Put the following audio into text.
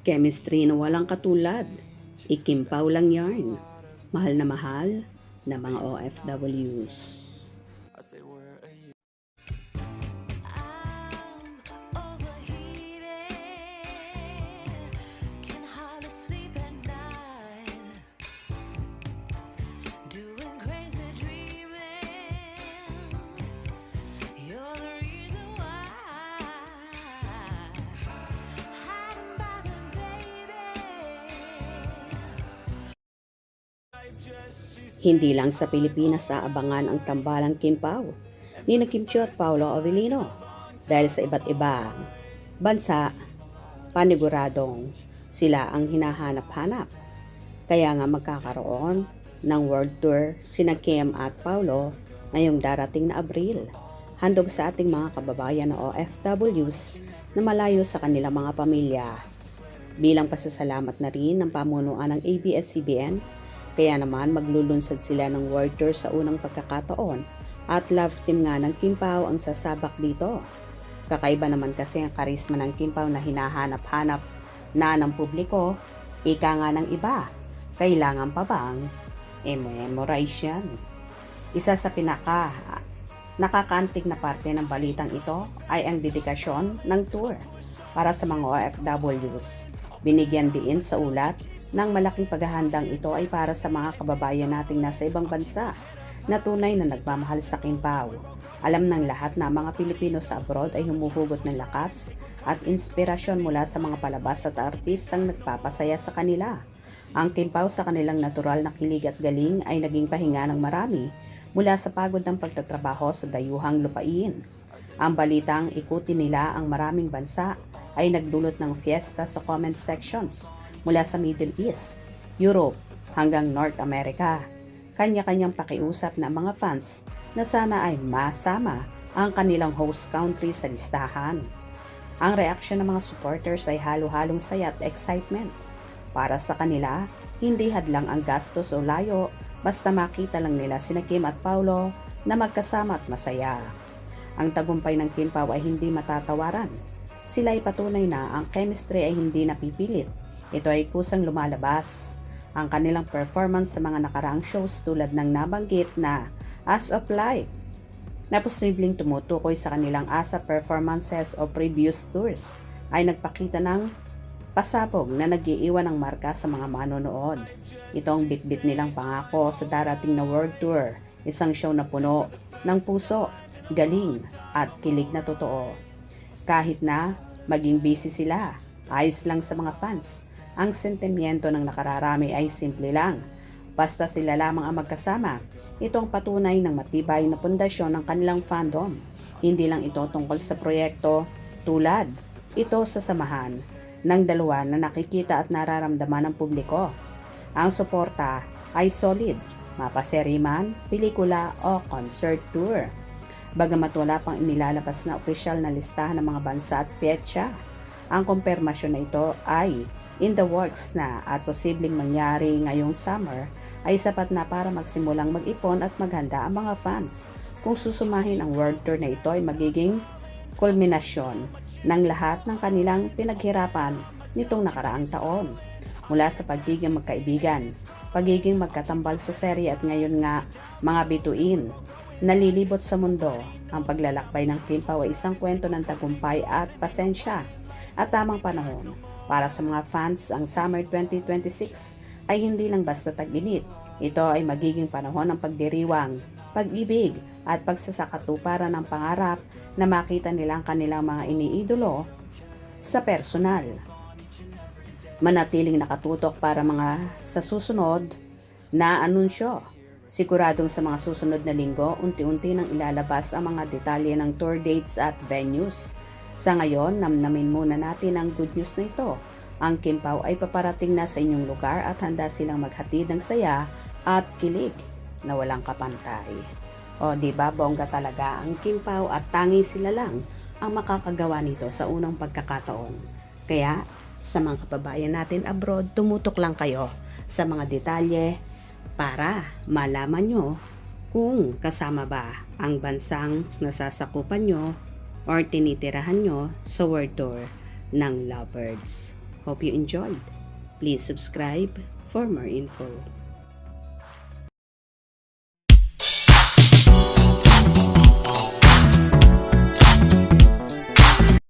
Chemistry na walang katulad. Ikimpaw lang yarn. Mahal na mga OFWs. Hindi lang sa Pilipinas aabangan ang tambalang Kimpaw ni na Kim Chiu at Paolo Avellino dahil sa iba't ibang bansa, paniguradong sila ang hinahanap-hanap. Kaya nga magkakaroon ng world tour sina Kim at Paolo ngayong darating na Abril. Handog sa ating mga kababayan na OFWs na malayo sa kanilang mga pamilya. Bilang pasasalamat na rin ng pamunuan ng ABS-CBN, kaya naman maglulunsad sila ng world tour sa unang pagkakataon at love team nga ng Kimpaw ang sasabak dito. Kakaiba naman kasi ang karisma ng Kimpaw na hinahanap-hanap na ng publiko, ika nga ng iba, kailangan pa bang i-memorize yan? Isa sa nakakaantig na parte ng balitang ito ay ang dedikasyon ng tour para sa mga OFWs. Binigyan din sa ulat ng malaking paghahandang ito ay para sa mga kababayan nating nasa ibang bansa na tunay na nagmamahal sa Kimpaw. Alam ng lahat na mga Pilipino sa abroad ay humuhugot ng lakas at inspirasyon mula sa mga palabas at artistang nagpapasaya sa kanila. Ang Kimpaw sa kanilang natural na kilig at galing ay naging pahinga ng marami mula sa pagod ng pagtatrabaho sa dayuhang lupain. Ang balitang ikutin nila ang maraming bansa ay nagdulot ng fiesta sa comment sections mula sa Middle East, Europe hanggang North America. Kanya-kanyang pakiusap na mga fans na sana ay masama ang kanilang host country sa listahan. Ang reaksyon ng mga supporters ay halo-halong saya at excitement. Para sa kanila, hindi hadlang ang gastos o layo basta makita lang nila sina Kim at Paolo na magkasama at masaya. Ang tagumpay ng Kimpaw ay hindi matatawaran. Sila ay patunay na ang chemistry ay hindi napipilit. Ito ay kusang lumalabas. Ang kanilang performance sa mga nakaraang shows tulad ng nabanggit na As of Life na posibleng tumutukoy sa kanilang ASAP performances o previous tours ay nagpakita ng pasabog na nag-iiwan ng marka sa mga manonood. Ito ang bitbit nilang pangako sa darating na world tour, isang show na puno ng puso, galing at kilig na totoo. Kahit na maging busy sila, ayos lang sa mga fans. Ang sentimiento ng nakararami ay simple lang. Basta sila lamang ang magkasama. Ito ang patunay ng matibay na pundasyon ng kanilang fandom. Hindi lang ito tungkol sa proyekto tulad. Ito sa samahan ng dalawa na nakikita at nararamdaman ng publiko. Ang suporta ay solid, mapaseri man, pelikula o concert tour. Bagamat wala pang inilalabas na opisyal na listahan ng mga bansa at petsa, ang kumpirmasyon na ito ay in the works na at posibleng mangyari ngayong summer ay sapat na para magsimulang mag-ipon at maghanda ang mga fans. Kung susumahin ang world tour na ito ay magiging kulminasyon ng lahat ng kanilang pinaghirapan nitong nakaraang taon. Mula sa pagiging magkaibigan, pagiging magkatambal sa serye at ngayon nga mga bituin, nalilibot sa mundo. Ang paglalakbay ng Kimpaw ay isang kwento ng tagumpay at pasensya at tamang panahon. Para sa mga fans, ang Summer 2026 ay hindi lang basta tag-init. Ito ay magiging panahon ng pagdiriwang, pag-ibig at pagsasakatuparan ng pangarap na makita nila ang kanilang mga iniidolo sa personal. Manatiling nakatutok para mga sa susunod na anunsyo. Siguradong sa mga susunod na linggo, unti-unti nang ilalabas ang mga detalye ng tour dates at venues. Sa ngayon, namnamin muna natin ang good news na ito. Ang Kimpaw ay paparating na sa inyong lugar at handa silang maghatid ng saya at kilig na walang kapantay. O diba, bongga talaga ang Kimpaw at tangi sila lang ang makakagawa nito sa unang pagkakataon. Kaya, sa mga kababayan natin abroad, tumutok lang kayo sa mga detalye para malaman nyo kung kasama ba ang bansang nasasakupan nyo or tinitirahan nyo sa world tour ng Lovebirds. Hope you enjoyed. Please subscribe for more info.